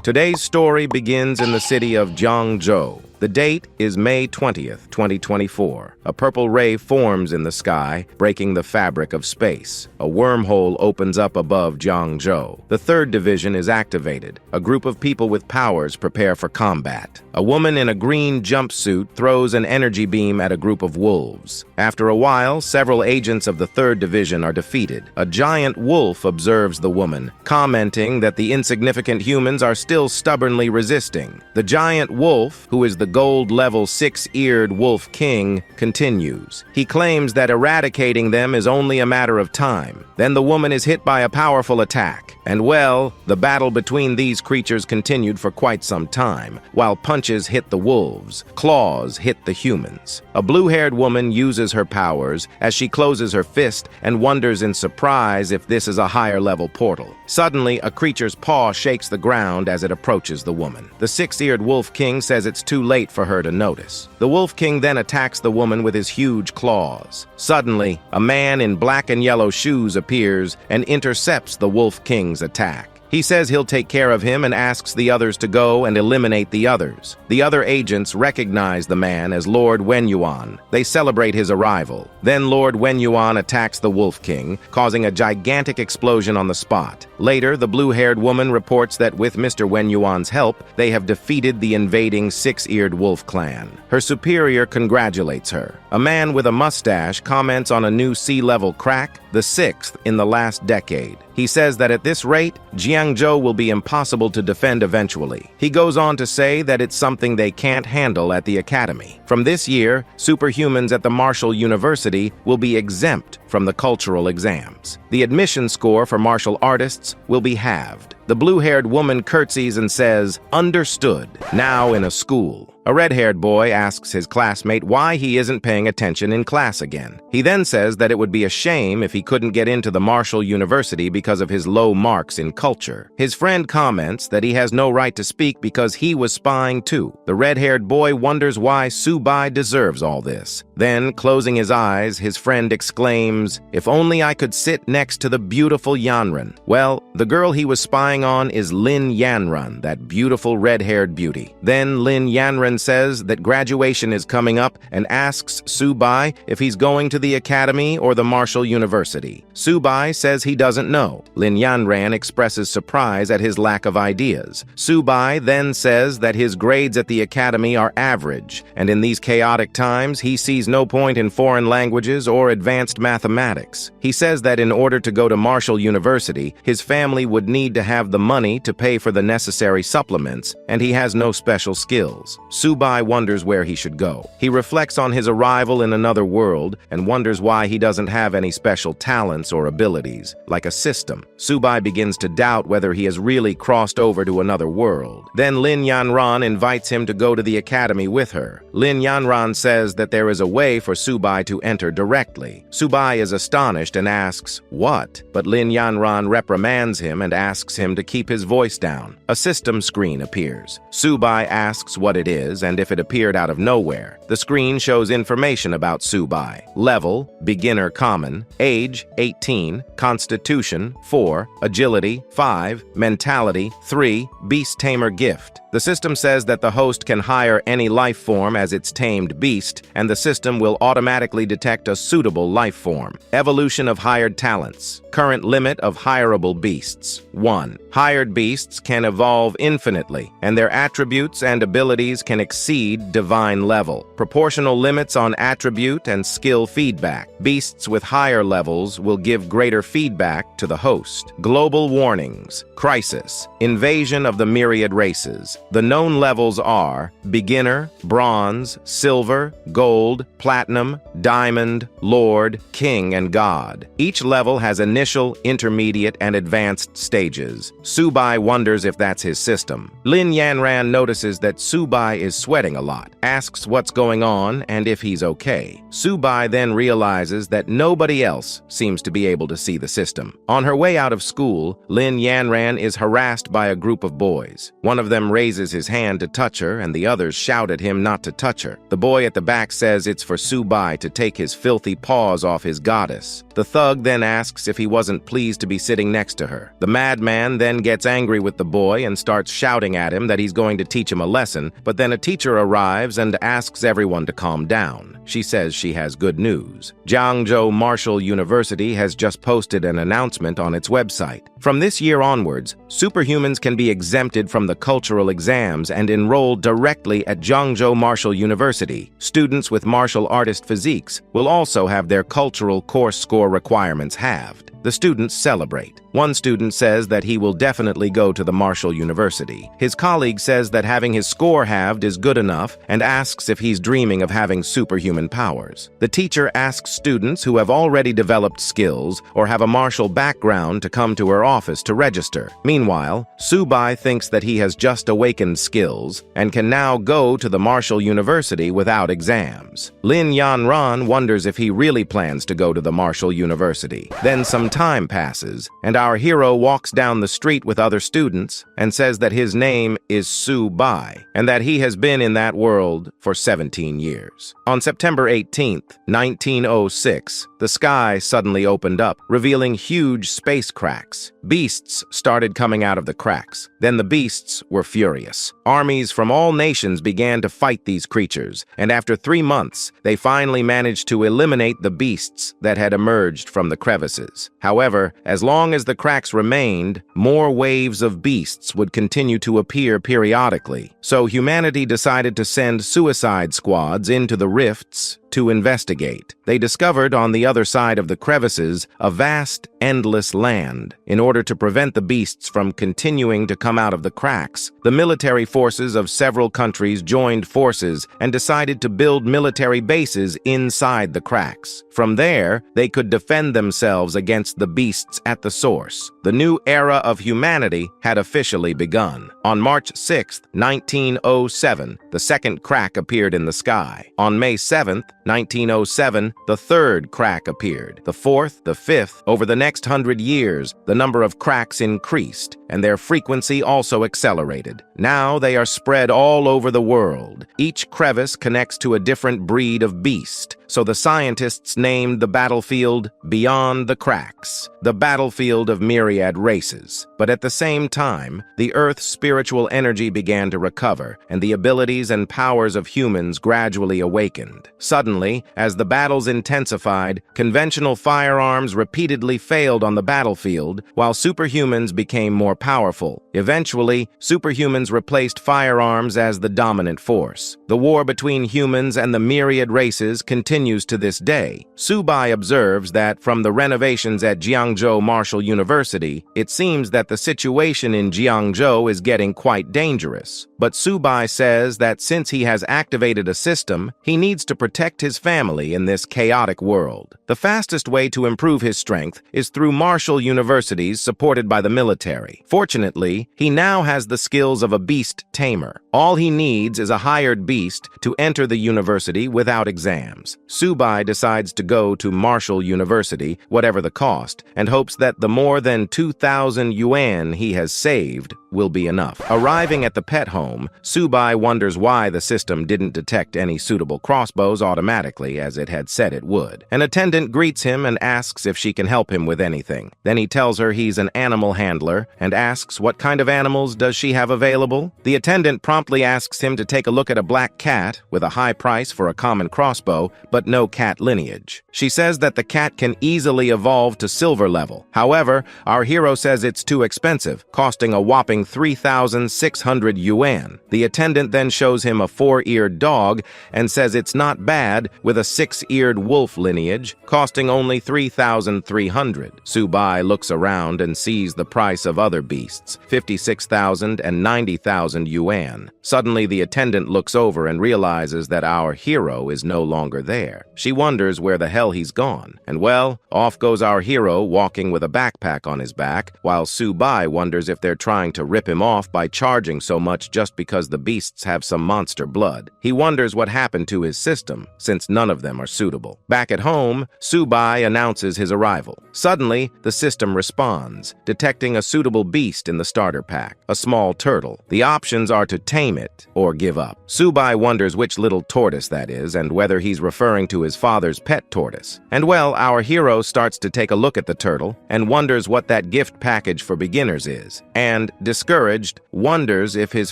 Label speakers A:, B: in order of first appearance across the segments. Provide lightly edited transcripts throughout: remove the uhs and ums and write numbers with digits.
A: Today's story begins in the city of Jang Joo. The date is May 20th, 2024. A purple ray forms in the sky, breaking the fabric of space. A wormhole opens up above Jang Joo. The third division is activated. A group of people with powers prepare for combat. A woman in a green jumpsuit throws an energy beam at a group of wolves. After a while, several agents of the third division are defeated. A giant wolf observes the woman, commenting that the insignificant humans are still stubbornly resisting. The giant wolf, who is the gold-level six-eared wolf king, continues. He claims that eradicating them is only a matter of time. Then the woman is hit by a powerful attack. And well, the battle between these creatures continued for quite some time, while punches hit the wolves, claws hit the humans. A blue-haired woman uses her powers as she closes her fist and wonders in surprise if this is a higher-level portal. Suddenly, a creature's paw shakes the ground as it approaches the woman. The six-eared wolf king says it's too late for her to notice. The wolf king then attacks the woman with his huge claws. Suddenly, a man in black and yellow shoes appears and intercepts the wolf king's attack. He says he'll take care of him and asks the others to go and eliminate the others. The other agents recognize the man as Lord Wenyuan. They celebrate his arrival. Then Lord Wenyuan attacks the Wolf King, causing a gigantic explosion on the spot. Later, the blue-haired woman reports that with Mr. Wenyuan's help, they have defeated the invading six-eared wolf clan. Her superior congratulates her. A man with a mustache comments on a new sea-level crack, the sixth in the last decade. He says that at this rate, Jang Joo will be impossible to defend eventually. He goes on to say that it's something they can't handle at the academy. From this year, superhumans at the Martial University will be exempt from the cultural exams. The admission score for martial artists will be halved. The blue-haired woman curtsies and says, "Understood." Now in a school, a red-haired boy asks his classmate why he isn't paying attention in class again. He then says that it would be a shame if he couldn't get into the Martial University because of his low marks in culture. His friend comments that he has no right to speak because he was spying too. The red-haired boy wonders why Su Bai deserves all this. Then, closing his eyes, his friend exclaims, "If only I could sit next to the beautiful Yanran." Well, the girl he was spying on is Lin Yanran, that beautiful red-haired beauty. Then Lin Yanran says that graduation is coming up and asks Su Bai if he's going to the academy or the Martial University. Su Bai says he doesn't know. Lin Yanran expresses surprise at his lack of ideas. Su Bai then says that his grades at the academy are average, and in these chaotic times, he sees no point in foreign languages or advanced mathematics. He says that in order to go to Martial University, his family would need to have the money to pay for the necessary supplements, and he has no special skills. Su Bai wonders where he should go. He reflects on his arrival in another world and wonders why he doesn't have any special talents or abilities, like a system. Su Bai begins to doubt whether he has really crossed over to another world. Then Lin Yanran invites him to go to the academy with her. Lin Yanran says that there is a way for Su Bai to enter directly. Su Bai is astonished and asks, "What?" But Lin Yanran reprimands him and asks him to keep his voice down. A system screen appears. Su Bai asks what it is and if it appeared out of nowhere. The screen shows information about Su Bai. Level, beginner common, age, 18, constitution, 4, agility, 5, mentality, 3, beast tamer gift. The system says that the host can hire any life form as its tamed beast, and the system will automatically detect a suitable life form. Evolution of hired talents. Current limit of hireable beasts. 1. Hired beasts can evolve infinitely, and their attributes and abilities can exceed divine level. Proportional limits on attribute and skill feedback. Beasts with higher levels will give greater feedback to the host. Global warnings. Crisis. Invasion of the myriad races. The known levels are beginner, bronze, silver, gold, platinum, diamond, lord, king, and god. Each level has initial, intermediate, and advanced stages. Su Bai wonders if that's his system. Lin Yanran notices that Su Bai is sweating a lot, asks what's going on and if he's okay. Su Bai then realizes that nobody else seems to be able to see the system. On her way out of school, Lin Yanran is harassed by a group of boys. One of them raises his hand to touch her, and the others shout at him not to touch her. The boy at the back says it's for Su Bai to take his filthy paws off his goddess. The thug then asks if he wasn't pleased to be sitting next to her. The madman then then gets angry with the boy and starts shouting at him that he's going to teach him a lesson, but then a teacher arrives and asks everyone to calm down. She says she has good news. Jang Joo Marshall University has just posted an announcement on its website. From this year onwards, superhumans can be exempted from the cultural exams and enroll directly at Jang Joo Marshall University. Students with martial artist physiques will also have their cultural course score requirements halved. The students celebrate. One student says that he will definitely go to the Marshall University. His colleague says that having his score halved is good enough and asks if he's dreaming of having superhuman powers. The teacher asks students who have already developed skills or have a martial background to come to her office to register. Meanwhile, Su Bai thinks that he has just awakened skills and can now go to the Marshall University without exams. Lin Yanran wonders if he really plans to go to the Marshall University. Then some time passes, and our hero walks down the street with other students and says that his name is Su Bai and that he has been in that world for 17 years. On September 18th, 1906, the sky suddenly opened up, revealing huge space cracks. Beasts started coming out of the cracks. Then the beasts were furious. Armies from all nations began to fight these creatures, and after 3 months, they finally managed to eliminate the beasts that had emerged from the crevices. However, as long as the cracks remained, more waves of beasts would continue to appear periodically. So humanity decided to send suicide squads into the rifts to investigate. They discovered on the other side of the crevices a vast, endless land. In order to prevent the beasts from continuing to come out of the cracks, the military forces of several countries joined forces and decided to build military bases inside the cracks. From there, they could defend themselves against the beasts at the source. The new era of humanity had officially begun. On March 6, 1907, the second crack appeared in the sky. On May 7th, 1907, the third crack appeared. The fourth, the fifth. Over the next 100 years, the number of cracks increased, and their frequency also accelerated. Now they are spread all over the world. Each crevice connects to a different breed of beast, so the scientists named the battlefield Beyond the Cracks, the battlefield of myriad races. But at the same time, the Earth's spiritual energy began to recover, and the abilities and powers of humans gradually awakened. Suddenly, as the battles intensified, conventional firearms repeatedly failed on the battlefield, while superhumans became more powerful. Eventually, superhumans replaced firearms as the dominant force. The war between humans and the myriad races continues to this day. Su Bai observes that from the renovations at Jang Joo Marshall University, it seems that the situation in Jang Joo is getting quite dangerous. But Su Bai says that since he has activated a system, he needs to protect his family in this chaotic world. The fastest way to improve his strength is through martial universities supported by the military. Fortunately, he now has the skills of a beast tamer. All he needs is a hired beast to enter the university without exams. Su Bai decides to go to Marshall University, whatever the cost, and hopes that the more than 2,000 yuan he has saved will be enough. Arriving at the pet home, Su Bai wonders why the system didn't detect any suitable crossbows automatically as it had said it would. An attendant greets him and asks if she can help him with anything. Then he tells her he's an animal handler and asks what kind of animals does she have available. The attendant promptly asks him to take a look at a black cat with a high price for a common crossbow, but no cat lineage. She says that the cat can easily evolve to silver level. However, our hero says it's too expensive, costing a whopping 3,600 yuan. The attendant then shows him a 4-eared dog and says it's not bad with a 6-eared wolf lineage, costing only 3,300. Su Bai looks around and sees the price of other beasts, 56,000 and 90,000 yuan. Suddenly, the attendant looks over and realizes that our hero is no longer there. She wonders where the hell he's gone. And well, off goes our hero walking with a backpack on his back, while Su Bai wonders if they're trying to rip him off by charging so much just because the beasts have some monster blood. He wonders what happened to his system, since none of them are suitable. Back at home, Su Bai announces his arrival. Suddenly, the system responds, detecting a suitable beast in the starter pack, a small turtle. The options are to tame it or give up. Su Bai wonders which little tortoise that is and whether he's referring to his father's pet tortoise. And well, our hero starts to take a look at the turtle and wonders what that gift package for beginners is, and, discouraged, wonders if his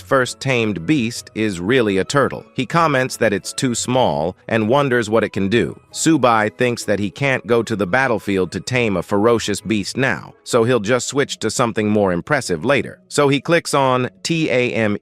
A: first tamed beast is really a turtle. He comments that it's too small and wonders what it can do. Su Bai thinks that he can't go to the battlefield to tame a ferocious beast now, so he'll just switch to something more impressive later. So he clicks on TAME.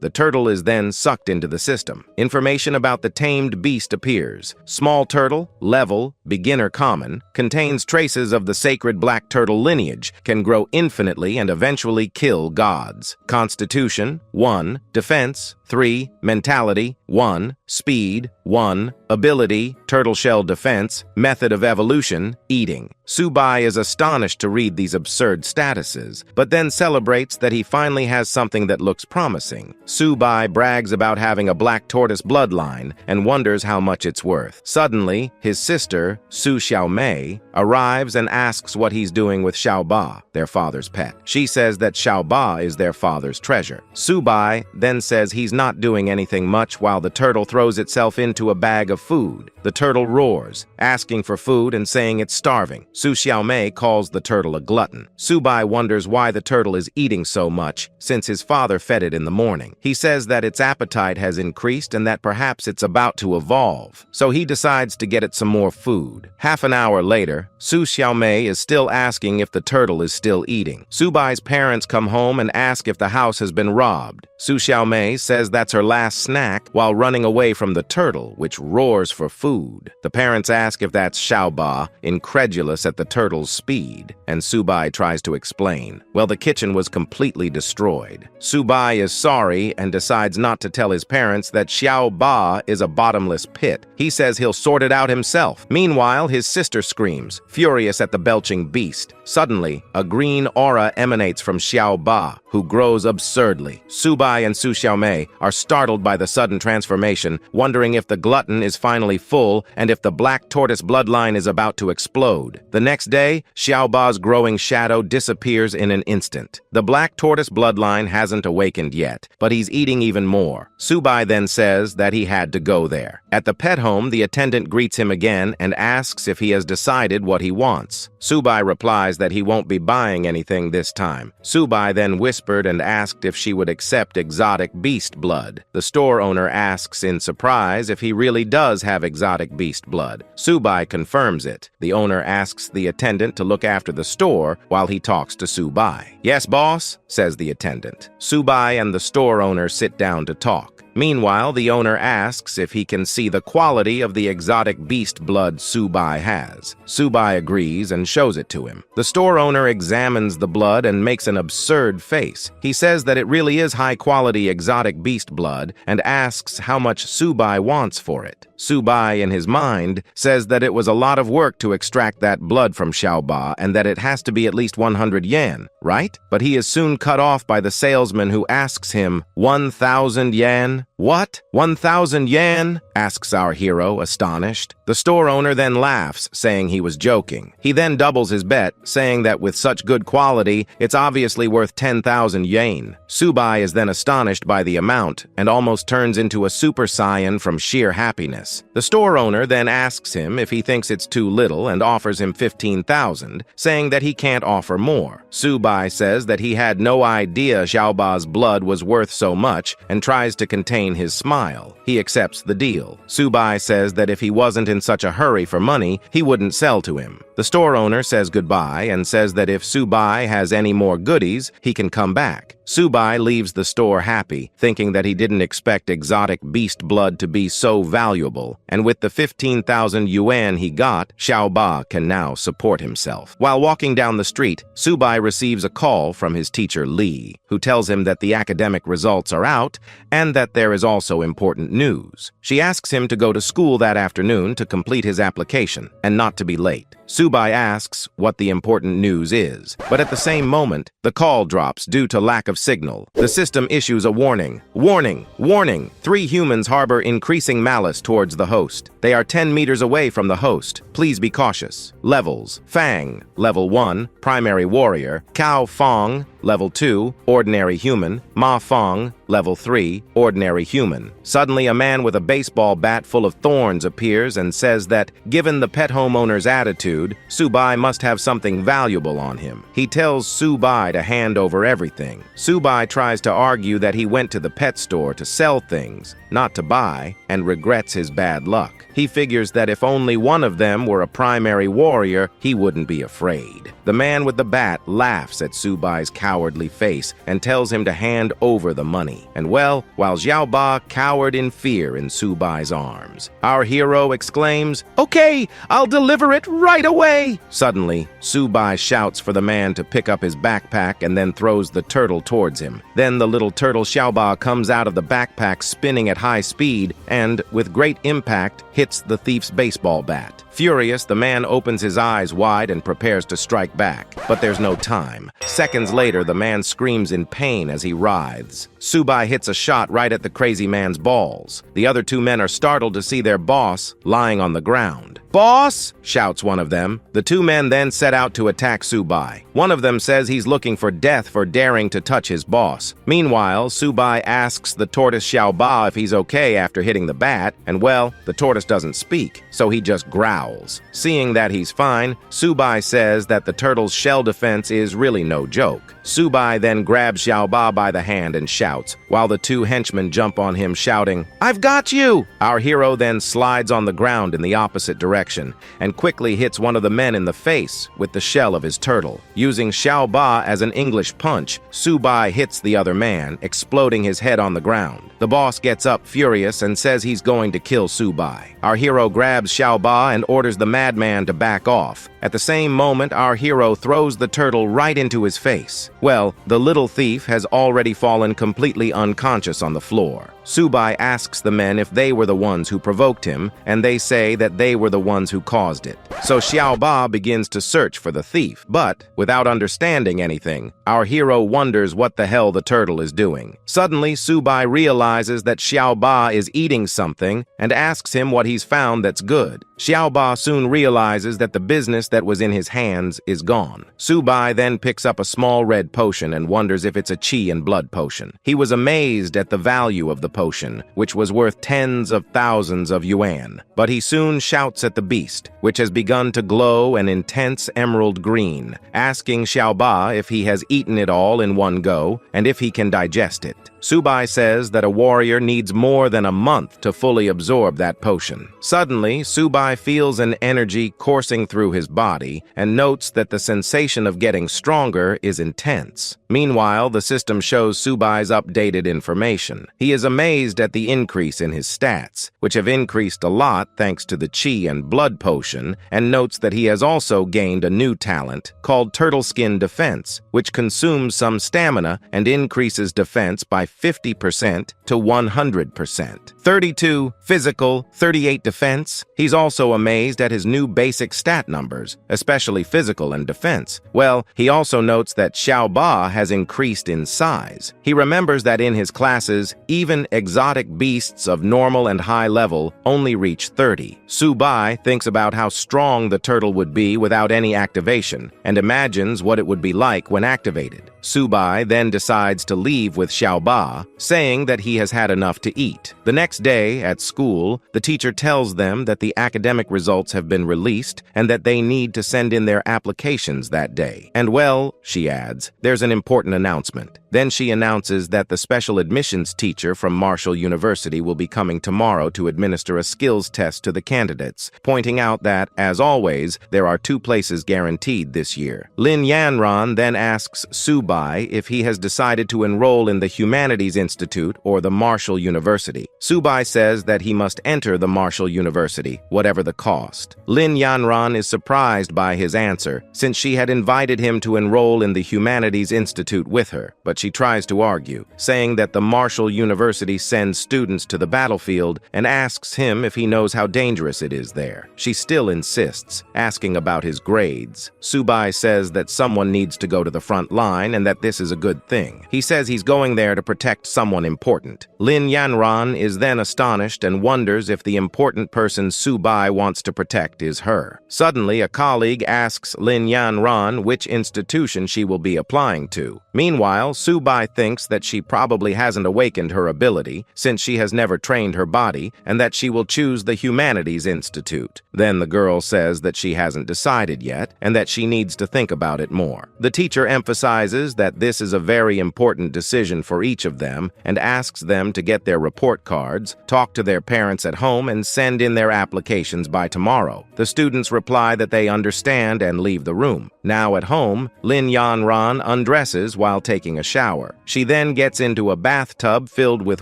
A: The turtle is then sucked into the system. Information about the tamed beast appears. Small turtle, level, beginner common, contains traces of the sacred black turtle lineage, can grow infinitely and eventually kill gods. Constitution, 1. Defense, 3. Mentality, 1. Speed, 1. Ability, turtle shell defense. Method of evolution, eating. Su Bai is astonished to read these absurd statuses, but then celebrates that he finally has something that looks promising. Su Bai brags about having a black tortoise bloodline and wonders how much it's worth. Suddenly, his sister, Su Xiaomei, arrives and asks what he's doing with Xiao Ba, their father's pet. She says that Xiao Ba is their father's treasure. Su Bai then says he's not doing anything much while the turtle throws itself into a bag of food. The turtle roars, asking for food and saying it's starving. Su Xiaomei calls the turtle a glutton. Su Bai wonders why the turtle is eating so much, since his father fed it in the morning. He says that its appetite has increased and that perhaps it's about to evolve, so he decides to get it some more food. Half an hour later, Su Xiaomei is still asking if the turtle is still eating. Su Bai's parents come home and ask if the house has been robbed. Su Xiaomei says that's her last snack while running away from the turtle, which roars for food. The parents ask if that's Xiao Ba, incredulous at the turtle's speed, and Su Bai tries to explain. Well, the kitchen was completely destroyed. Su Bai is sorry and decides not to tell his parents that Xiao Ba is a bottomless pit. He says he'll sort it out himself. Meanwhile, his sister screams, furious at the belching beast. Suddenly, a green aura emanates from Xiao Ba, who grows absurdly. Su Bai and Su Xiaomei are startled by the sudden transformation, wondering if the glutton is finally full and if the black tortoise bloodline is about to explode. The next day, Xiao Ba's growing shadow disappears in an instant. The black tortoise bloodline hasn't awakened yet, but he's eating even more. Su Bai then says that he had to go there. At the pet home, the attendant greets him again and asks if he has decided what he wants. Su Bai replies that he won't be buying anything this time. Su Bai then whispered and asked if she would accept exotic beast blood. The store owner asks in surprise if he really does have exotic beast blood. Su Bai confirms it. The owner asks the attendant to look after the store while he talks to Su Bai. "Yes, boss," says the attendant. Su Bai and the store owner sit down to talk. Meanwhile, the owner asks if he can see the quality of the exotic beast blood Su Bai has. Su Bai agrees and shows it to him. The store owner examines the blood and makes an absurd face. He says that it really is high-quality exotic beast blood and asks how much Su Bai wants for it. Su Bai, in his mind, says that it was a lot of work to extract that blood from Xiao Ba and that it has to be at least 100 yen, right? But he is soon cut off by the salesman who asks him, 1,000 yen? What? 1,000 yen? Asks our hero, astonished. The store owner then laughs, saying he was joking. He then doubles his bet, saying that with such good quality, it's obviously worth 10,000 yen. Su Bai is then astonished by the amount and almost turns into a Super Saiyan from sheer happiness. The store owner then asks him if he thinks it's too little and offers him 15,000, saying that he can't offer more. Su Bai says that he had no idea Xiao Ba's blood was worth so much and tries to contain his smile. He accepts the deal. Su Bai says that if he wasn't in such a hurry for money, he wouldn't sell to him. The store owner says goodbye and says that if Su Bai has any more goodies, he can come back. Su Bai leaves the store happy, thinking that he didn't expect exotic beast blood to be so valuable, and with the 15,000 yuan he got, Xiao Ba can now support himself. While walking down the street, Su Bai receives a call from his teacher Li, who tells him that the academic results are out and that there is also important news. She asks him to go to school that afternoon to complete his application and not to be late. Su Bai asks what the important news is. But at the same moment, the call drops due to lack of signal. The system issues a warning. Warning! Warning! 3 humans harbor increasing malice towards the host. They are 10 meters away from the host. Please be cautious. Levels: Fang, Level 1, Primary Warrior; Cao Fong, Level 2, Ordinary Human; Ma Fong, Level 3, Ordinary Human. Suddenly, a man with a baseball bat full of thorns appears and says that, given the pet homeowner's attitude, Su Bai must have something valuable on him. He tells Su Bai to hand over everything. Su Bai tries to argue that he went to the pet store to sell things, not to buy, and regrets his bad luck. He figures that if only one of them were a primary warrior, he wouldn't be afraid. The man with the bat laughs at Su Bai's cowardly face and tells him to hand over the money. And well, while Xiao Ba cowered in fear in Su Bai's arms, our hero exclaims, "Okay, I'll deliver it right away!" Suddenly, Su Bai shouts for the man to pick up his backpack and then throws the turtle towards him. Then the little turtle Xiao Ba comes out of the backpack spinning at high speed and, with great impact, hits the thief's baseball bat. Furious, the man opens his eyes wide and prepares to strike back. But there's no time. Seconds later, the man screams in pain as he writhes. Su Bai hits a shot right at the crazy man's balls. The other 2 men are startled to see their boss lying on the ground. "Boss!" shouts one of them. The 2 men then set out to attack Su Bai. One of them says he's looking for death for daring to touch his boss. Meanwhile, Su Bai asks the tortoise Xiao Ba if he's okay after hitting the bat, and well, the tortoise doesn't speak, so he just growls. Seeing that he's fine, Su Bai says that the turtle's shell defense is really no joke. Su Bai then grabs Xiao Ba by the hand and shouts, while the 2 henchmen jump on him shouting, "I've got you!" Our hero then slides on the ground in the opposite direction and quickly hits one of the men in the face with the shell of his turtle. Using Xiao Ba as an English punch, Su Bai hits the other man, exploding his head on the ground. The boss gets up furious and says he's going to kill Su Bai. Our hero grabs Xiao Ba and orders the madman to back off. At the same moment, our hero throws the turtle right into his face. Well, the little thief has already fallen completely unconscious on the floor. Su Bai asks the men if they were the ones who provoked him, and they say that they were the ones who caused it. So Xiao Ba begins to search for the thief, but without understanding anything, our hero wonders what the hell the turtle is doing. Suddenly, Su Bai realizes that Xiao Ba is eating something and asks him what he's found that's good. Xiao Ba soon realizes that the business that was in his hands is gone. Su Bai then picks up a small red potion and wonders if it's a qi and blood potion. He was amazed at the value of the potion, which was worth tens of thousands of yuan. But he soon shouts at the beast, which has begun to glow an intense emerald green, asking Xiao Ba if he has eaten it all in one go and if he can digest it. Su Bai says that a warrior needs more than a month to fully absorb that potion. Suddenly, Su Bai feels an energy coursing through his body and notes that the sensation of getting stronger is intense. Meanwhile, the system shows Su Bai's updated information. He is amazed at the increase in his stats, which have increased a lot thanks to the qi and blood potion, and notes that he has also gained a new talent called Turtle Skin Defense, which consumes some stamina and increases defense by 50% to 100%. 32 physical, 38 defense. He's also amazed at his new basic stat numbers, especially physical and defense. Well, he also notes that Xiao Ba has increased in size. He remembers that in his classes, even exotic beasts of normal and high level only reach 30. Su Bai thinks about how strong the turtle would be without any activation and imagines what it would be like when activated. Su Bai then decides to leave with Xiao Ba, saying that he has had enough to eat. The next day, at school, the teacher tells them that the academic results have been released and that they need to send in their applications that day. And well, she adds, there's an important announcement. Then she announces that the special admissions teacher from Marshall University will be coming tomorrow to administer a skills test to the candidates, pointing out that, as always, there are 2 places guaranteed this year. Lin Yanran then asks Su Bai if he has decided to enroll in the Humanities Institute or the Marshall University. Su Bai says that he must enter the Marshall University, whatever the cost. Lin Yanran is surprised by his answer, since she had invited him to enroll in the Humanities Institute with her, but she tries to argue, saying that the Martial University sends students to the battlefield and asks him if he knows how dangerous it is there. She still insists, asking about his grades. Su Bai says that someone needs to go to the front line and that this is a good thing. He says he's going there to protect someone important. Lin Yanran is then astonished and wonders if the important person Su Bai wants to protect is her. Suddenly, a colleague asks Lin Yanran which institution she will be applying to. Meanwhile, Su Bai thinks that she probably hasn't awakened her ability, since she has never trained her body, and that she will choose the Humanities Institute. Then the girl says that she hasn't decided yet, and that she needs to think about it more. The teacher emphasizes that this is a very important decision for each of them, and asks them to get their report cards, talk to their parents at home, and send in their applications by tomorrow. The students reply that they understand and leave the room. Now at home, Lin Yanran undresses while taking a shower. She then gets into a bathtub filled with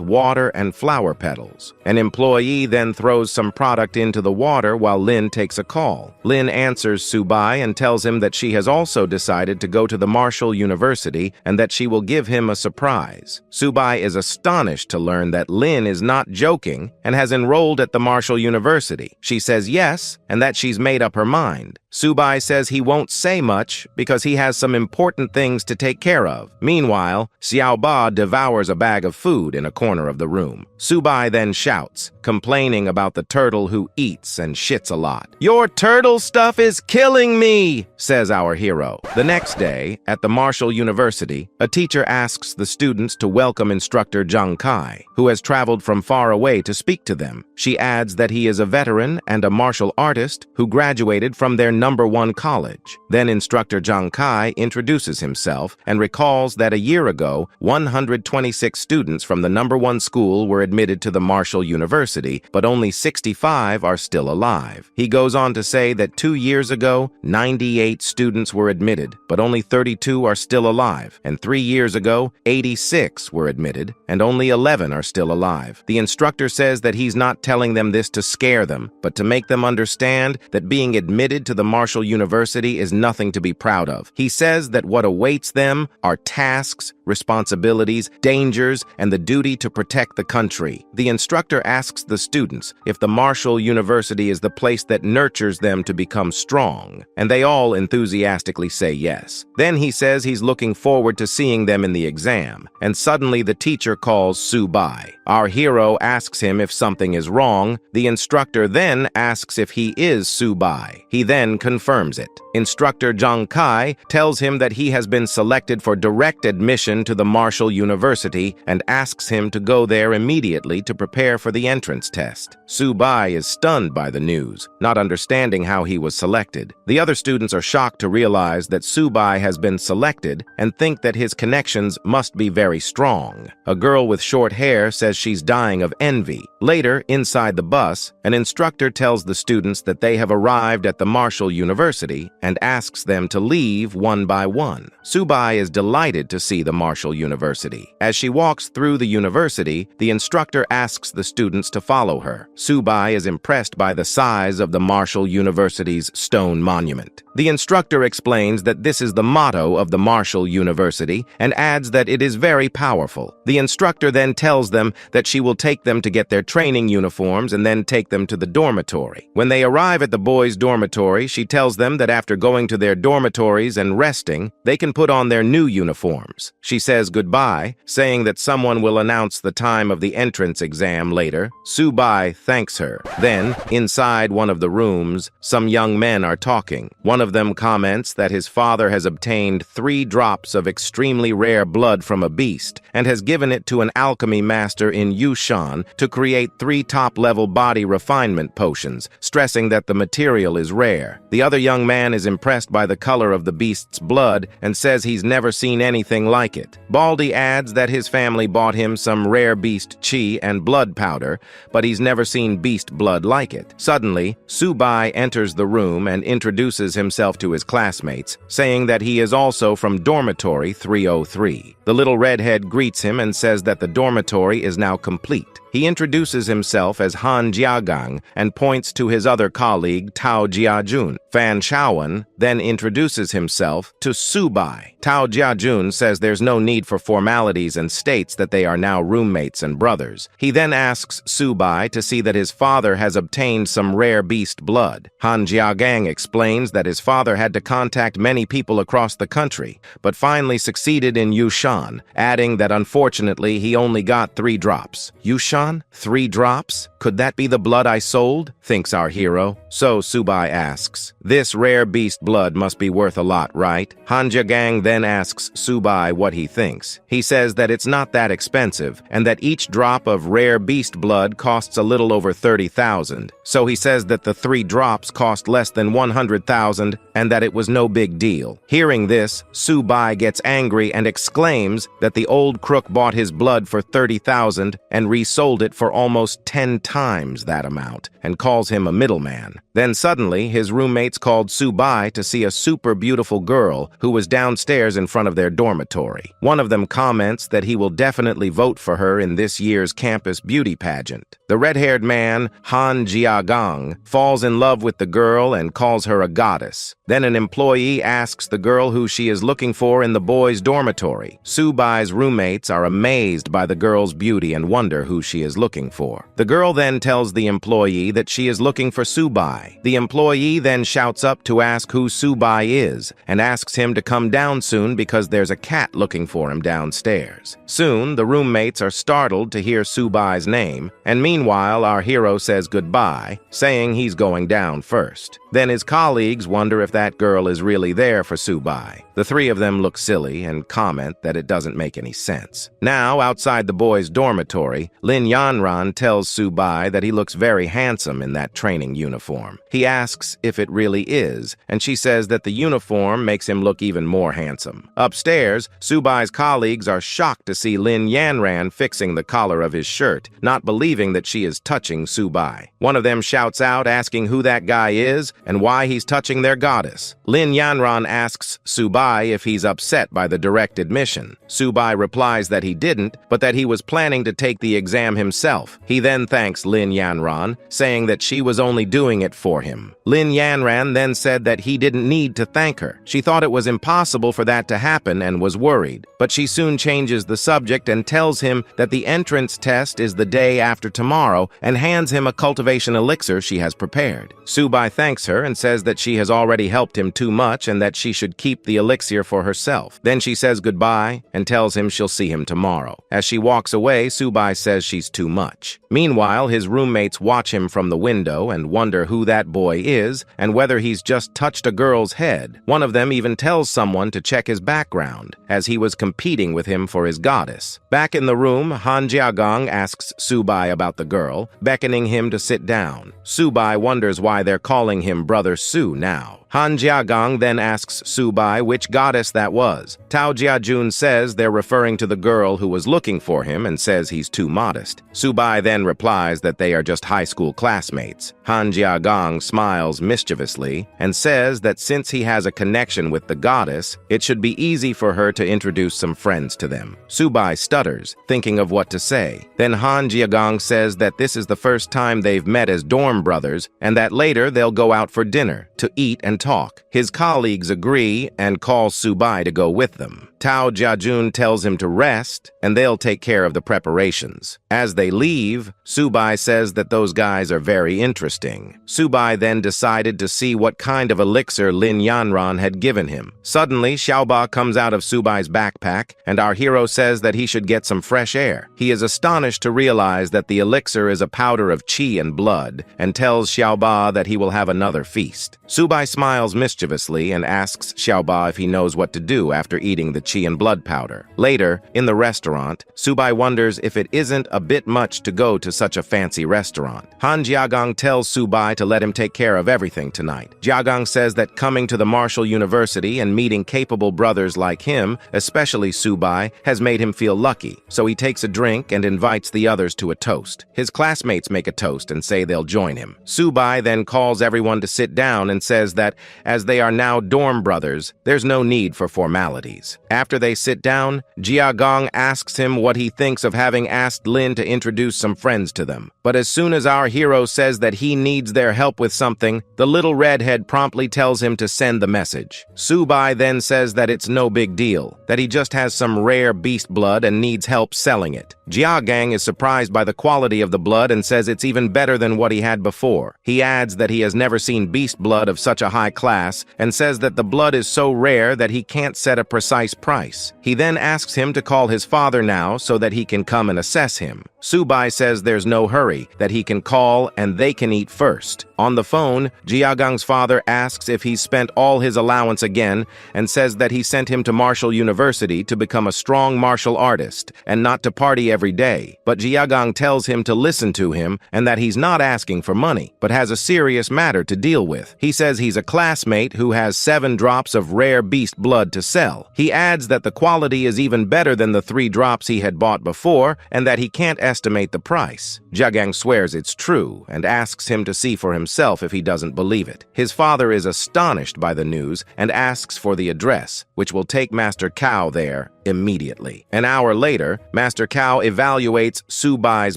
A: water and flower petals. An employee then throws some product into the water while Lin takes a call. Lin answers Su Bai and tells him that she has also decided to go to the Martial University and that she will give him a surprise. Su Bai is astonished to learn that Lin is not joking and has enrolled at the Martial University. She says yes, and that she's made up her mind. Su Bai says he won't say much because he has some important things to take care of. Meanwhile, Xiao Ba devours a bag of food in a corner of the room. Su Bai then shouts, complaining about the turtle who eats and shits a lot. "Your turtle stuff is killing me," says our hero. The next day, at the Martial University, a teacher asks the students to welcome instructor Jang Kai, who has traveled from far away to speak to them. She adds that he is a veteran and a martial artist who graduated from their #1 college. Then instructor Jang Kai introduces himself and recalls that a year ago, 126 students from the #1 school were admitted to the Martial University, but only 65 are still alive. He goes on to say that 2 years ago, 98 students were admitted, but only 32 are still alive, and 3 years ago, 86 were admitted, and only 11 are still alive. The instructor says that he's not telling them this to scare them, but to make them understand that being admitted to the Martial University is nothing to be proud of. He says that what awaits them are tasks, responsibilities, dangers, and the duty to protect the country. The instructor asks the students if the Martial University is the place that nurtures them to become strong, and they all enthusiastically say yes. Then he says he's looking forward to seeing them in the exam, and suddenly the teacher calls Su Bai. Our hero asks him if something is wrong. The instructor then asks if he is Su Bai. He then confirms it. Instructor Jang Kai tells him that he has been selected for direct admission to the Martial University and asks him to go there immediately to prepare for the entrance test. Su Bai is stunned by the news, not understanding how he was selected. The other students are shocked to realize that Su Bai has been selected and think that his connections must be very strong. A girl with short hair says she's dying of envy. Later, inside the bus, an instructor tells the students that they have arrived at the Martial University and asks them to leave one by one. Su Bai is delighted to see the Martial University. As she walks through the university, the instructor asks the students to follow her. Su Bai is impressed by the size of the Martial University's stone monument. The instructor explains that this is the motto of the Martial University and adds that it is very powerful. The instructor then tells them that she will take them to get their training uniforms and then take them to the dormitory. When they arrive at the boys' dormitory, she tells them that after going to their dormitories and resting, they can put on their new uniforms. She says goodbye, saying that someone will announce the time of the entrance exam later. Su Bai thanks her. Then, inside one of the rooms, some young men are talking. One of them comments that his father has obtained 3 drops of extremely rare blood from a beast and has given it to an alchemy master in Yushan to create 3 top-level body refinement potions, stressing that the material is rare. The other young man is impressed by the color of the beast's blood and says he's never seen anything like it. Baldy adds that his family bought him some rare beast chi and blood powder, but he's never seen beast blood like it. Suddenly, Su Bai enters the room and introduces himself to his classmates, saying that he is also from dormitory 303. The The little redhead greets him and says that the dormitory is now complete. He introduces himself as Han Jiagang and points to his other colleague, Tao Jiajun. Fan Shaowen then introduces himself to Su Bai. Tao Jiajun says there's no need for formalities and states that they are now roommates and brothers. He then asks Su Bai to see that his father has obtained some rare beast blood. Han Jiagang explains that his father had to contact many people across the country, but finally succeeded in Yushan, adding that unfortunately he only got 3 drops. Yushan? 3 drops? Could that be the blood I sold? Thinks our hero. So Su Bai asks, this rare beast blood must be worth a lot, right? Han Jiagang then asks Su Bai what he thinks. He says that it's not that expensive, and that each drop of rare beast blood costs a little over 30,000. So he says that the 3 drops cost less than 100,000, and that it was no big deal. Hearing this, Su Bai gets angry and exclaims that the old crook bought his blood for 30,000 and resold it for almost 10 times that amount, and calls him a middleman. Then suddenly, his roommates called Su Bai to see a super beautiful girl who was downstairs in front of their dormitory. One of them comments that he will definitely vote for her in this year's campus beauty pageant. The red-haired man, Han Jiagang, falls in love with the girl and calls her a goddess. Then an employee asks the girl who she is looking for in the boys' dormitory. Su Bai's roommates are amazed by the girl's beauty and wonder who she is looking for. The girl then tells the employee that she is looking for Su Bai. The employee then shouts up to ask who Su Bai is and asks him to come down soon because there's a cat looking for him downstairs. Soon, the roommates are startled to hear Su Bai's name, and meanwhile, our hero says goodbye, saying he's going down first. Then his colleagues wonder if that girl is really there for Su Bai. The 3 of them look silly and comment that it doesn't make any sense. Now, outside the boys' dormitory, Lin Yanran tells Su Bai that he looks very handsome in that training uniform. He asks if it really is, and she says that the uniform makes him look even more handsome. Upstairs, Su Bai's colleagues are shocked to see Lin Yanran fixing the collar of his shirt, not believing that she is touching Su Bai. One of them shouts out asking who that guy is and why he's touching their goddess. Lin Yanran asks Su Bai if he's upset by the direct admission. Su Bai replies that he didn't, but that he was planning to take the exam himself. He then thanks Lin Yanran, saying that she was only doing it for him. Lin Yanran then said that he didn't need to thank her. She thought it was impossible for that to happen and was worried. But she soon changes the subject and tells him that the entrance test is the day after tomorrow and hands him a cultivation elixir she has prepared. Su Bai thanks her and says that she has already helped him too much and that she should keep the elixir for herself. Then she says goodbye and tells him she'll see him tomorrow. As she walks away, Su Bai says she's too much. Meanwhile, his roommates watch him from the window and wonder who that boy is and whether he's just touched a girl's head. One of them even tells someone to check his background, as he was competing with him for his goddess. Back in the room, Han Jiagang asks Su Bai about the girl, beckoning him to sit down. Su Bai wonders why they're calling him Brother Su now. Han Jiagang then asks Su Bai which goddess that was. Tao Jiajun says they're referring to the girl who was looking for him and says he's too modest. Su Bai then replies that they are just high school classmates. Han Jiagang smiles mischievously and says that since he has a connection with the goddess, it should be easy for her to introduce some friends to them. Su Bai stutters, thinking of what to say. Then Han Jiagang says that this is the first time they've met as dorm brothers and that later they'll go out for dinner to eat and talk. His colleagues agree and call Su Bai to go with them. Tao Jiajun tells him to rest, and they'll take care of the preparations. As they leave, Su Bai says that those guys are very interesting. Su Bai then decided to see what kind of elixir Lin Yanran had given him. Suddenly, Xiaoba comes out of Su Bai's backpack, and our hero says that he should get some fresh air. He is astonished to realize that the elixir is a powder of qi and blood, and tells Xiaoba that he will have another feast. Su Bai smiles mischievously and asks Xiaoba if he knows what to do after eating the qi and blood powder. Later, in the restaurant, Su Bai wonders if it isn't a bit much to go to such a fancy restaurant. Han Jiagang tells Su Bai to let him take care of everything tonight. Jiagang says that coming to the Martial University and meeting capable brothers like him, especially Su Bai, has made him feel lucky, so he takes a drink and invites the others to a toast. His classmates make a toast and say they'll join him. Su Bai then calls everyone to sit down and says that as they are now dorm brothers, there's no need for formalities. After they sit down, Jiagong asks him what he thinks of having asked Lin to introduce some friends to them. But as soon as our hero says that he needs their help with something, the little redhead promptly tells him to send the message. Su Bai then says that it's no big deal, that he just has some rare beast blood and needs help selling it. Jiagong is surprised by the quality of the blood and says it's even better than what he had before. He adds that he has never seen beast blood of such a high class and says that the blood is so rare that he can't set a precise price. He then asks him to call his father now so that he can come and assess him. Su Bai says there's no hurry, that he can call and they can eat first. On the phone, Jiagong's father asks if he's spent all his allowance again and says that he sent him to Martial University to become a strong martial artist and not to party every day. But Jiagong tells him to listen to him and that he's not asking for money, but has a serious matter to deal with. He says he's a classmate who has 7 drops of rare beast blood to sell. He adds that the quality is even better than the 3 drops he had bought before and that he can't estimate the price. Jiagong swears it's true and asks him to see for himself if he doesn't believe it. His father is astonished by the news and asks for the address, which will take Master Cao there immediately. An hour later, Master Cao evaluates Su Bai's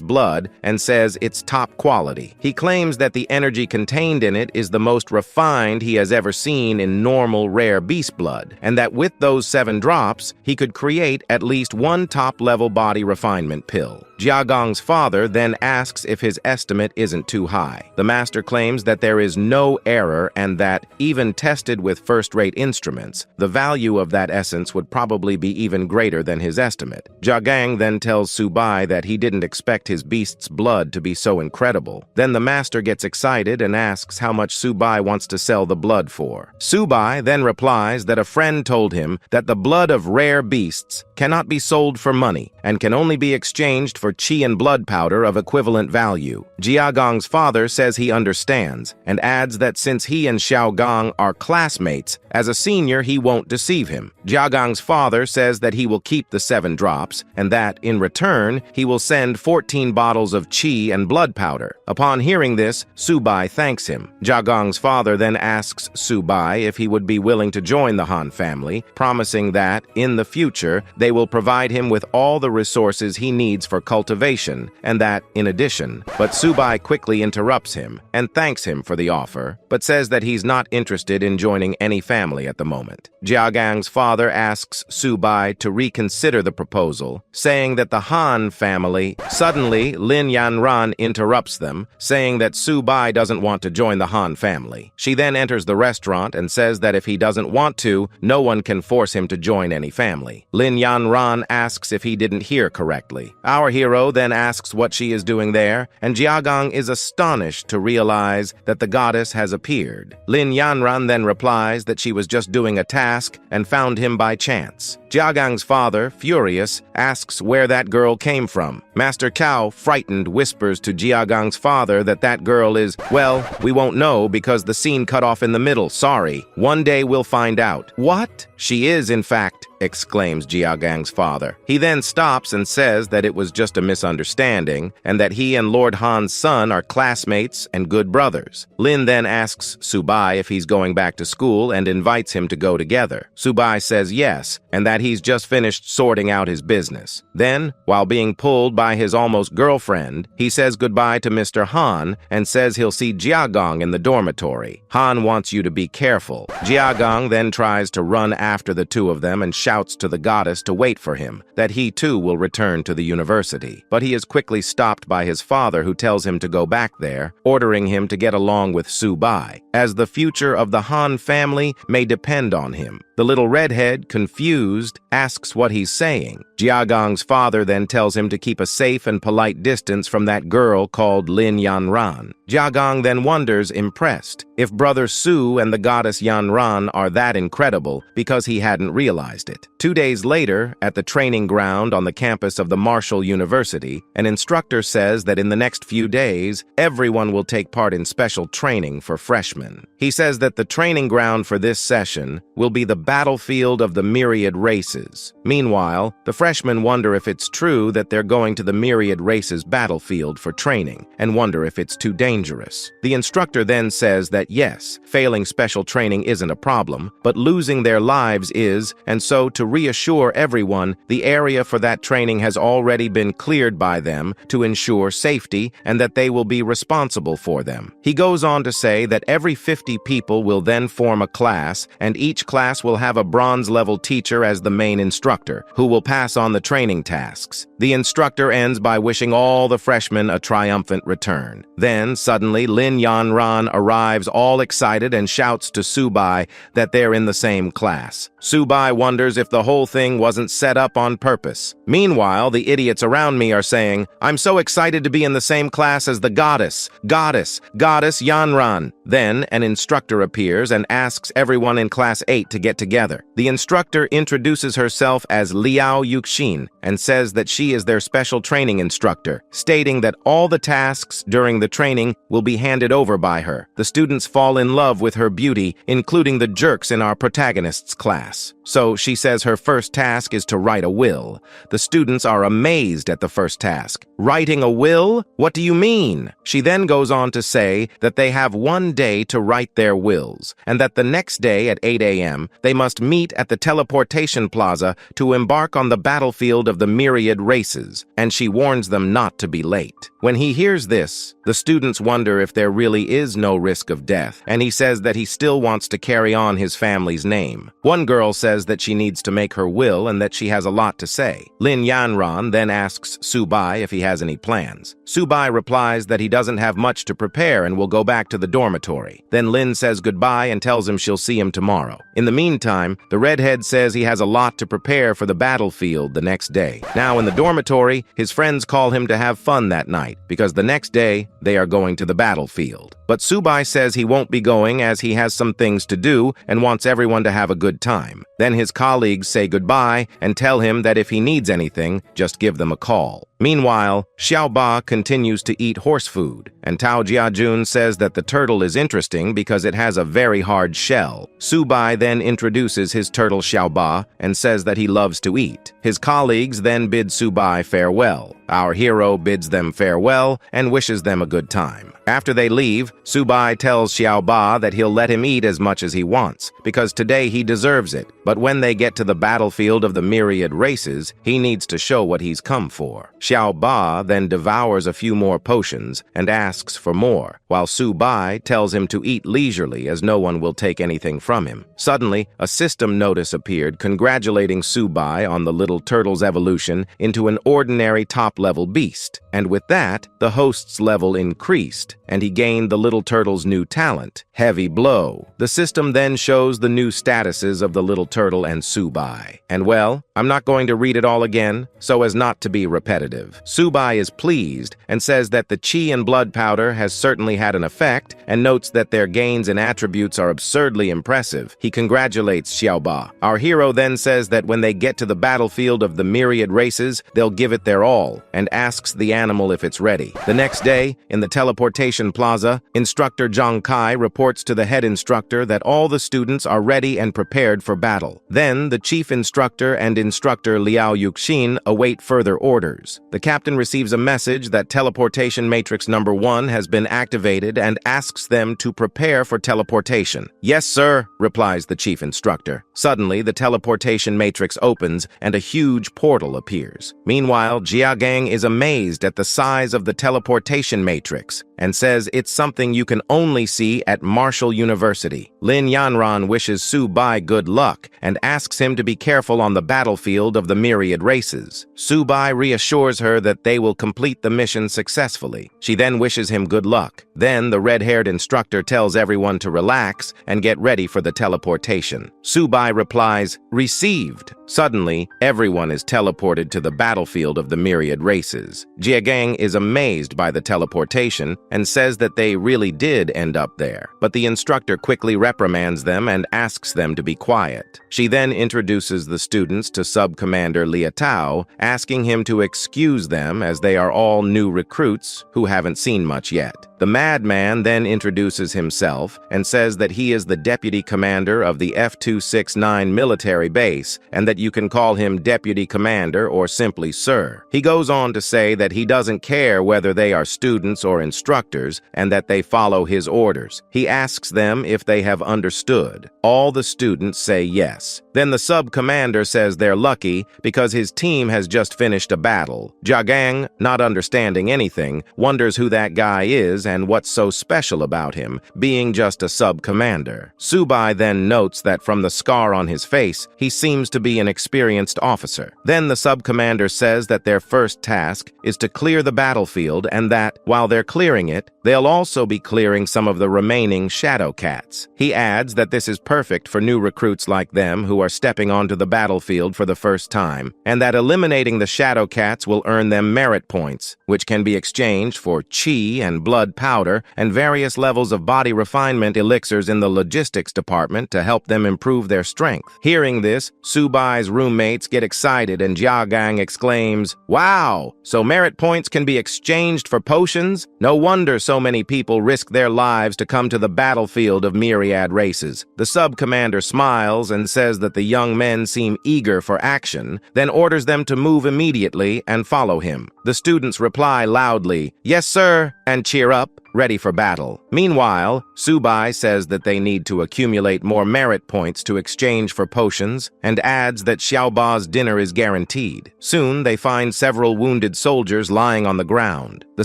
A: blood and says it's top quality. He claims that the energy contained in it is the most refined he has ever seen in normal rare beast blood, and that with those 7 drops, he could create at least 1 top-level body refinement pill. Jiagong's father then asks if his estimate isn't too high. The master claims that there is no error and that, even tested with first-rate instruments, the value of that essence would probably be even greater than his estimate. Jiagong then tells Su Bai that he didn't expect his beast's blood to be so incredible. Then the master gets excited and asks how much Su Bai wants to sell the blood for. Su Bai then replies that a friend told him that the blood of rare beasts cannot be sold for money and can only be exchanged for qi and blood powder of equivalent value. Jiagong's father says he understands and adds that since he and Xiaogong are classmates, as a senior he won't deceive him. Jiagong's father says that he will keep the 7 drops and that, in return, he will send 14 bottles of qi and blood powder. Upon hearing this, Su Bai thanks him. Jiagong's father then asks Su Bai if he would be willing to join the Han family, promising that, in the future, they will provide him with all the resources he needs for cultivation, and that, in addition, but Su Bai quickly interrupts him and thanks him for the offer, but says that he's not interested in joining any family at the moment. Jiagong's father asks Su Bai to reconsider the proposal, saying that the Han family. Suddenly, Lin Yanran interrupts them, saying that Su Bai doesn't want to join the Han family. She then enters the restaurant and says that if he doesn't want to, no one can force him to join any family. Lin Yanran asks if he didn't hear correctly. Our hero then asks what she is doing there, and Jiagong is astonished to realize that the goddess has appeared. Lin Yanran then replies that she was just doing a task and found him by chance. Jiagong's father, furious, asks where that girl came from. Master Cao, frightened, whispers to Jiagong's father that that girl is, well, we won't know because the scene cut off in the middle, sorry. One day we'll find out. What? She is, in fact, exclaims Jiagong's father. He then stops and says that it was just a misunderstanding and that he and Lord Han's son are classmates and good brothers. Lin then asks Su Bai if he's going back to school and invites him to go together. Su Bai says yes, and that he's just finished sorting out his business. Then, while being pulled by his almost girlfriend, he says goodbye to Mr. Han and says he'll see Jiagong in the dormitory. Han wants you to be careful. Jiagong then tries to run after the two of them and shouts to the goddess to wait for him, that he too will return to the university. But he is quickly stopped by his father, who tells him to go back there, ordering him to get along with Su Bai, as the future of the Han family may depend on him. The little redhead, confused, asks what he's saying. Jiagong's father then tells him to keep a safe and polite distance from that girl called Lin Yanran. Jiagong then wonders, impressed, if Brother Su and the goddess Yanran are that incredible because he hadn't realized it. 2 days later, at the training ground on the campus of the Martial University, an instructor says that in the next few days, everyone will take part in special training for freshmen. He says that the training ground for this session will be the battlefield of the myriad races. Meanwhile, the freshmen wonder if it's true that they're going to the myriad races battlefield for training, and wonder if it's too dangerous. The instructor then says that yes, failing special training isn't a problem, but losing their lives is, and so to reassure everyone, the area for that training has already been cleared by them to ensure safety and that they will be responsible for them. He goes on to say that every 50 people will then form a class, and each class will have a bronze-level teacher as the main instructor, who will pass on the training tasks. The instructor ends by wishing all the freshmen a triumphant return. Then, suddenly, Lin Yanran arrives all excited and shouts to Su Bai that they're in the same class. Su Bai wonders if the whole thing wasn't set up on purpose. Meanwhile, the idiots around me are saying, "I'm so excited to be in the same class as the goddess Yanran." Then, an instructor appears and asks everyone in Class 8 to get together. The instructor introduces herself as Liao Yuxin and says that she is their special training instructor, stating that all the tasks during the training will be handed over by her. The students fall in love with her beauty, including the jerks in our protagonist's class. So she says her first task is to write a will. The students are amazed at the first task. Writing a will? What do you mean? She then goes on to say that they have one day to write their wills, and that the next day at 8 a.m. they must meet at the teleportation plaza to embark on the battlefield of the myriad races, and she warns them not to be late. When he hears this, the students wonder if there really is no risk of death, and he says that he still wants to carry on his family's name. One girl says that she needs to make her will and that she has a lot to say. Lin Yanran then asks Su Bai if he has any plans. Su Bai replies that he doesn't have much to prepare and will go back to the dormitory. Then Lin says goodbye and tells him she'll see him tomorrow. In the meantime, the redhead says he has a lot to prepare for the battlefield the next day. Now in the dormitory, his friends call him to have fun that night, because the next day, they are going to the battlefield. But Su Bai says he won't be going as he has some things to do and wants everyone to have a good time. Then his colleagues say goodbye and tell him that if he needs anything, just give them a call. Meanwhile, Xiao Ba continues to eat horse food, and Tao Jiajun says that the turtle is interesting because it has a very hard shell. Su Bai then introduces his turtle Xiao Ba and says that he loves to eat. His colleagues then bid Su Bai farewell. Our hero bids them farewell and wishes them a good time. After they leave, Su Bai tells Xiao Ba that he'll let him eat as much as he wants, because today he deserves it. But when they get to the battlefield of the myriad races, he needs to show what he's come for. Xiao Ba then devours a few more potions and asks for more, while Su Bai tells him to eat leisurely as no one will take anything from him. Suddenly, a system notice appeared congratulating Su Bai on the little turtle's evolution into an ordinary top-level beast, and with that, the host's level increased, and he gained the little turtle's new talent, Heavy Blow. The system then shows the new statuses of the little turtle and Su Bai. And well, I'm not going to read it all again, so as not to be repetitive. Su Bai is pleased and says that the chi and blood powder has certainly had an effect, and notes that their gains in attributes are absurdly impressive. He congratulates Xiao Ba. Our hero then says that when they get to the battlefield of the myriad races, they'll give it their all, and asks the animal if it's ready. The next day, in the teleportation plaza, instructor Zhang Kai reports to the head instructor that all the students are ready and prepared for battle. Then, the chief instructor and instructor Liao Yuxin await further orders. The captain receives a message that teleportation matrix number 1 has been activated and asks them to prepare for teleportation. "Yes, sir," replies the chief instructor. Suddenly, the teleportation matrix opens and a huge portal appears. Meanwhile, Jiagang is amazed at the size of the teleportation matrix and says it's something you can only see at Marshall University. Lin Yanran wishes Su Bai good luck and asks him to be careful on the battlefield of the myriad races. Su Bai reassures her that they will complete the mission successfully. She then wishes him good luck. Then the red-haired instructor tells everyone to relax and get ready for the teleportation. Su Bai replies, "Received." Suddenly, everyone is teleported to the battlefield of the myriad races. Jiagang is amazed by the teleportation and says that they really did end up there, but the instructor quickly reprimands them and asks them to be quiet. She then introduces the students to Sub-Commander Lia Tao, asking him to excuse them as they are all new recruits who haven't seen much yet. The madman then introduces himself and says that he is the deputy commander of the F-269 military base and that you can call him deputy commander or simply sir. He goes on to say that he doesn't care whether they are students or instructors and that they follow his orders. He asks them if they have understood. All the students say yes. Then the sub-commander says they're lucky because his team has just finished a battle. Jagang, not understanding anything, wonders who that guy is and what's so special about him, being just a sub-commander. Su Bai then notes that from the scar on his face, he seems to be an experienced officer. Then the sub-commander says that their first task is to clear the battlefield and that, while they're clearing it, they'll also be clearing some of the remaining shadow cats. He adds that this is perfect for new recruits like them who are stepping onto the battlefield for the first time, and that eliminating the shadow cats will earn them merit points, which can be exchanged for chi and blood powder and various levels of body refinement elixirs in the logistics department to help them improve their strength. Hearing this, Su Bai's roommates get excited and Jiagang exclaims, "Wow! So merit points can be exchanged for potions? No wonder so many people risk their lives to come to the battlefield of myriad races." The sub-commander smiles and says that the young men seem eager for action, then orders them to move immediately and follow him. The students reply loudly, "Yes, sir," and cheer up, ready for battle. Meanwhile, Su Bai says that they need to accumulate more merit points to exchange for potions and adds that Xiaoba's dinner is guaranteed. Soon, they find several wounded soldiers lying on the ground. The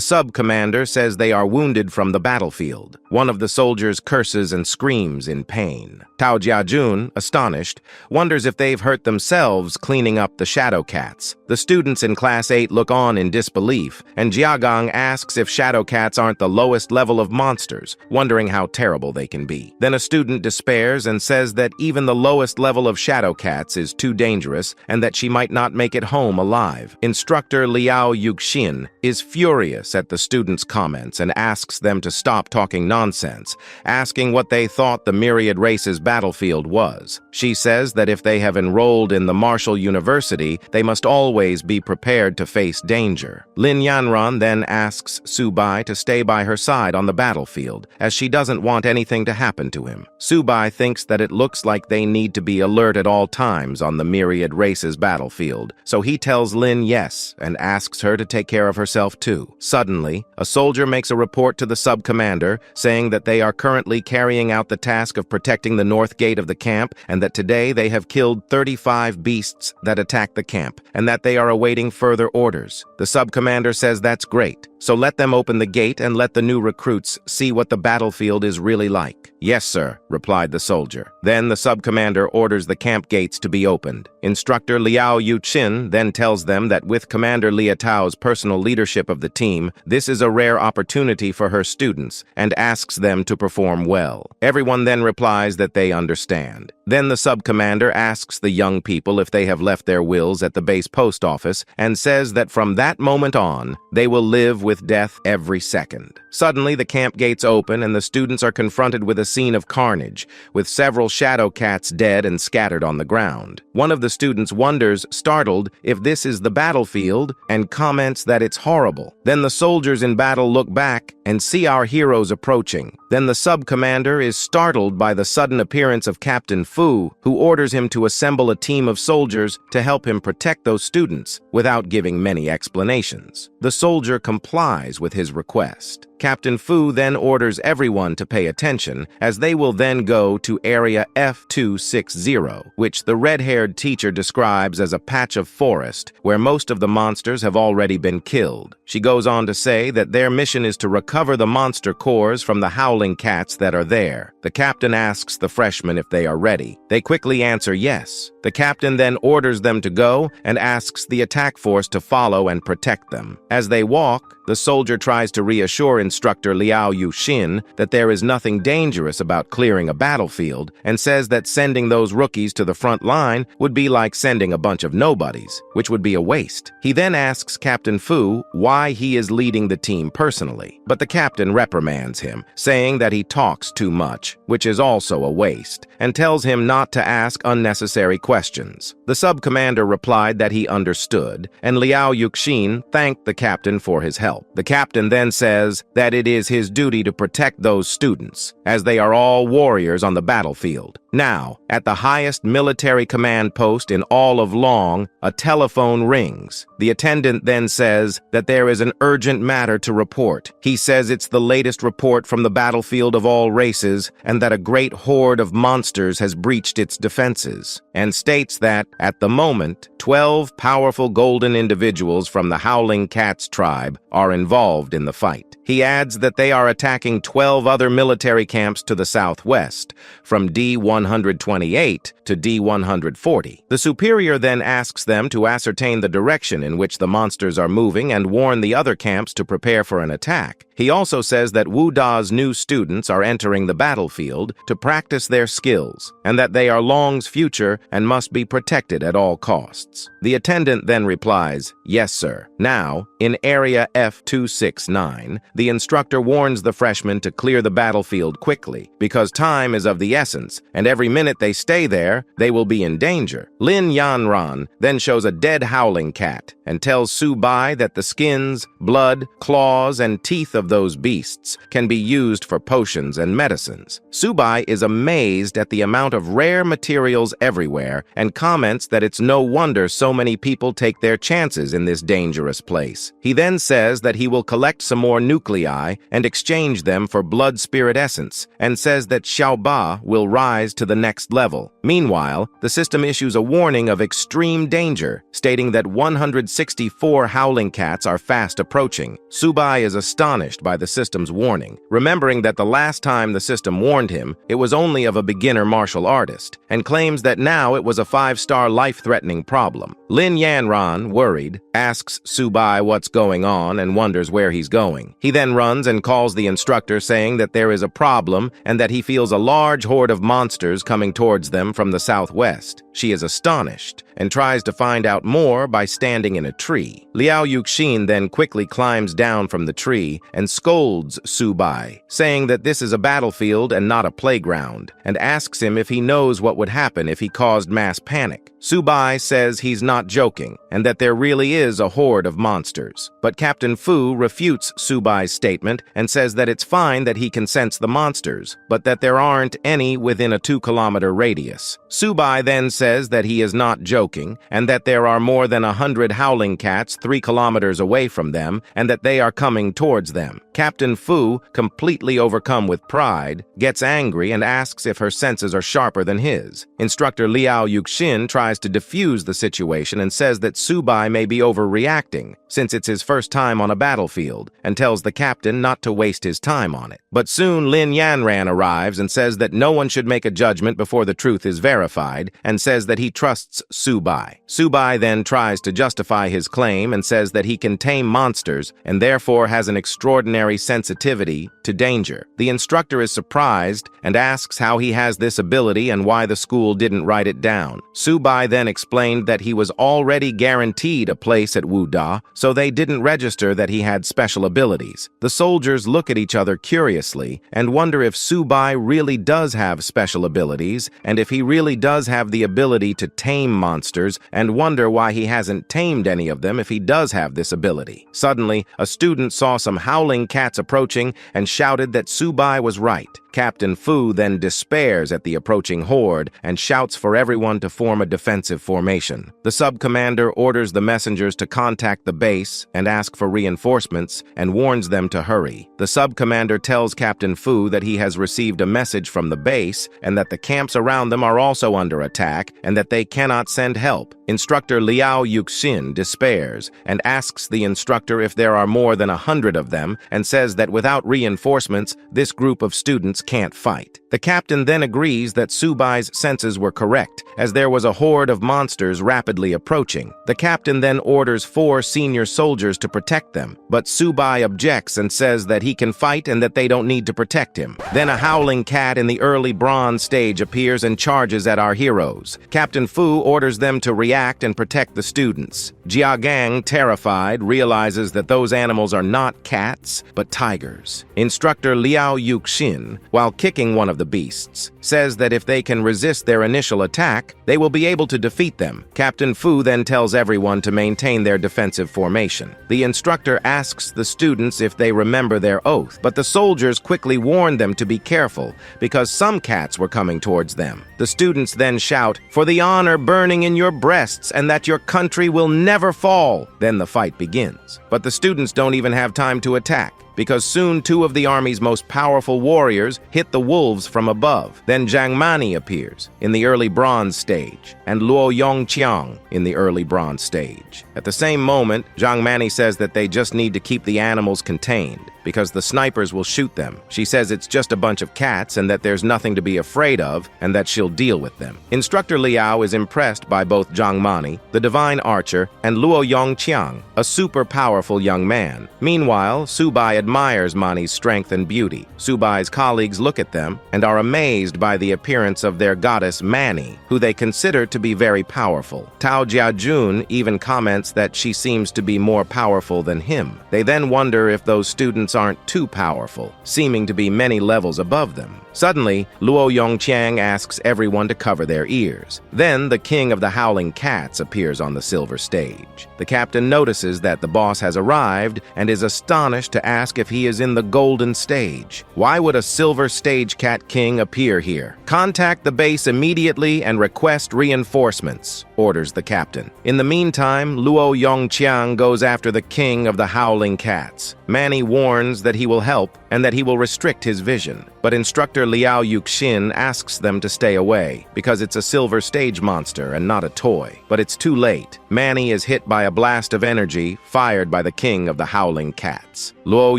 A: sub-commander says they are wounded from the battlefield. One of the soldiers curses and screams in pain. Tao Jiajun, astonished, wonders if they've hurt themselves cleaning up the shadow cats. The students in Class 8 look on in disbelief, and Jiagang asks if shadow cats aren't the lowest level of monsters, wondering how terrible they can be. Then a student despairs and says that even the lowest level of shadow cats is too dangerous and that she might not make it home alive. Instructor Liao Yuxin is furious at the students' comments and asks them to stop talking nonsense, asking what they thought the myriad races battlefield was. She says that if they have enrolled in the Martial University, they must always be prepared to face danger. Lin Yanran then asks Su Bai to stay by her side on the battlefield, as she doesn't want anything to happen to him. Su Bai thinks that it looks like they need to be alert at all times on the myriad races battlefield, so he tells Lin yes and asks her to take care of herself too. Suddenly, a soldier makes a report to the sub-commander saying that they are currently carrying out the task of protecting the north gate of the camp and that today they have killed 35 beasts that attack the camp and that they are awaiting further orders. The sub-commander says that's great, so let them open the gate and let the new recruits see what the battlefield is really like. "Yes, sir," replied the soldier. Then the sub-commander orders the camp gates to be opened. Instructor Liao Yuqin then tells them that with Commander Lia Tao's personal leadership of the team, this is a rare opportunity for her students and asks them to perform well. Everyone then replies that they understand. Then the sub-commander asks the young people if they have left their wills at the base post office and says that from that moment on, they will live with death every second. Suddenly, the camp gates open and the students are confronted with a scene of carnage, with several shadow cats dead and scattered on the ground. One of the students wonders, startled, if this is the battlefield and comments that it's horrible. Then the soldiers in battle look back and see our heroes approaching. Then the sub-commander is startled by the sudden appearance of Captain Fu, who orders him to assemble a team of soldiers to help him protect those students without giving many explanations. The soldier complies with his request. Captain Fu then orders everyone to pay attention, as they will then go to Area F-260, which the red-haired teacher describes as a patch of forest where most of the monsters have already been killed. She goes on to say that their mission is to recover the monster cores from the howling cats that are there. The captain asks the freshmen if they are ready. They quickly answer yes. The captain then orders them to go and asks the attack force to follow and protect them. As they walk, the soldier tries to reassure instructor Liao Yuxin that there is nothing dangerous about clearing a battlefield and says that sending those rookies to the front line would be like sending a bunch of nobodies, which would be a waste. He then asks Captain Fu why he is leading the team personally, but the captain reprimands him, saying that he talks too much, which is also a waste, and tells him not to ask unnecessary questions. The sub-commander replied that he understood, and Liao Yuxin thanked the captain for his help. help. The captain then says that it is his duty to protect those students, as they are all warriors on the battlefield. Now, at the highest military command post in all of Long, a telephone rings. The attendant then says that there is an urgent matter to report. He says it's the latest report from the battlefield of all races and that a great horde of monsters has breached its defenses, and states that, at the moment, 12 powerful golden individuals from the Howling Cats tribe are involved in the fight. He adds that they are attacking 12 other military camps to the southwest, from D-128 to D-140. The superior then asks them to ascertain the direction in which the monsters are moving and warn the other camps to prepare for an attack. He also says that Wu Da's new students are entering the battlefield to practice their skills, and that they are Long's future and must be protected at all costs. The attendant then replies, "Yes, sir." Now, in Area F269, the instructor warns the freshmen to clear the battlefield quickly, because time is of the essence, and every minute they stay there, they will be in danger. Lin Yanran then shows a dead howling cat and tells Su Bai that the skins, blood, claws, and teeth of those beasts can be used for potions and medicines. Su Bai is amazed at the amount of rare materials everywhere and comments that it's no wonder so many people take their chances in this dangerous place. He then says that he will collect some more nuclei and exchange them for blood spirit essence, and says that Xiao Ba will rise to the next level. Meanwhile, the system issues a warning of extreme danger, stating that 164 howling cats are fast approaching. Su Bai is astonished by the system's warning, remembering that the last time the system warned him, it was only of a beginner martial artist, and claims that now it was a 5-star life-threatening problem. Lin Yanran, worried, asks Su Bai what's going on and wonders where he's going. He then runs and calls the instructor, saying that there is a problem and that he feels a large horde of monsters coming towards them from the southwest. She is astonished and tries to find out more by standing in a tree. Liao Yuxin then quickly climbs down from the tree and scolds Su Bai, saying that this is a battlefield and not a playground, and asks him if he knows what would happen if he caused mass panic. Su Bai says he's not joking and that there really is a horde of monsters. But Captain Fu refutes Su Bai's statement and says that it's fine that he can sense the monsters, but that there aren't any within a 2-kilometer radius. Su Bai then says that he is not joking and that there are more than 100 howling cats 3 kilometers away from them and that they are coming towards them. Captain Fu, completely overcome with pride, gets angry and asks if her senses are sharper than his. Instructor Liao Yuxin tries to defuse the situation and says that Su Bai may be overreacting, since it's his first time on a battlefield, and tells the captain not to waste his time on it. But soon Lin Yanran arrives and says that no one should make a judgment before the truth is verified, and says that he trusts Su Bai. Su Bai then tries to justify his claim and says that he can tame monsters and therefore has an extraordinary sensitivity to danger. The instructor is surprised and asks how he has this ability and why the school didn't write it down. Su Bai then explained that he was already guaranteed a place at Wu Da, so they didn't register that he had special abilities. The soldiers look at each other curiously and wonder if Su Bai really does have special abilities and if he really does have the ability to tame monsters, and wonder why he hasn't tamed any of them if he does have this ability. Suddenly, a student saw some howling cats approaching and shouted that Su Bai was right. Captain Fu then despairs at the approaching horde and shouts for everyone to form a defensive formation. The sub-commander orders the messengers to contact the base and ask for reinforcements and warns them to hurry. The sub-commander tells Captain Fu that he has received a message from the base and that the camps around them are also under attack and that they cannot send help. Instructor Liao Yuxin despairs and asks the instructor if there are more than 100 of them and says that without reinforcements, this group of students can't fight. The captain then agrees that Su Bai's senses were correct, as there was a horde of monsters rapidly approaching. The captain then orders 4 senior soldiers to protect them, but Su Bai objects and says that he can fight and that they don't need to protect him. Then a howling cat in the early bronze stage appears and charges at our heroes. Captain Fu orders them to react and protect the students. Jiagang, terrified, realizes that those animals are not cats, but tigers. Instructor Liao Yuxin, while kicking one of the beasts, says that if they can resist their initial attack, they will be able to defeat them. Captain Fu then tells everyone to maintain their defensive formation. The instructor asks the students if they remember their oath, but the soldiers quickly warn them to be careful because some cats were coming towards them. The students then shout, "For the honor burning in your breasts and that your country will never fall." Then the fight begins. But the students don't even have time to attack, because soon two of the army's most powerful warriors hit the wolves from above. Then Zhang Mani appears in the early bronze stage, and Luo Yongqiang in the early bronze stage. At the same moment, Zhang Mani says that they just need to keep the animals contained, because the snipers will shoot them. She says it's just a bunch of cats and that there's nothing to be afraid of and that she'll deal with them. Instructor Liao is impressed by both Zhang Mani, the divine archer, and Luo Yongqiang, a super powerful young man. Meanwhile, Su Bai admires Mani's strength and beauty. Su Bai's colleagues look at them and are amazed by the appearance of their goddess Mani, who they consider to be very powerful. Tao Jiajun even comments that she seems to be more powerful than him. They then wonder if those students aren't too powerful, seeming to be many levels above them. Suddenly, Luo Yongqiang asks everyone to cover their ears. Then the king of the howling cats appears on the silver stage. The captain notices that the boss has arrived and is astonished to ask if he is in the golden stage. Why would a silver stage cat king appear here? Contact the base immediately and request reinforcements, orders the captain. In the meantime, Luo Yongqiang goes after the king of the howling cats. Mani warns that he will help and that he will restrict his vision, but instructor Liao Yuxin asks them to stay away because it's a silver stage monster and not a toy. But it's too late. Mani is hit by a blast of energy fired by the king of the howling cats. Luo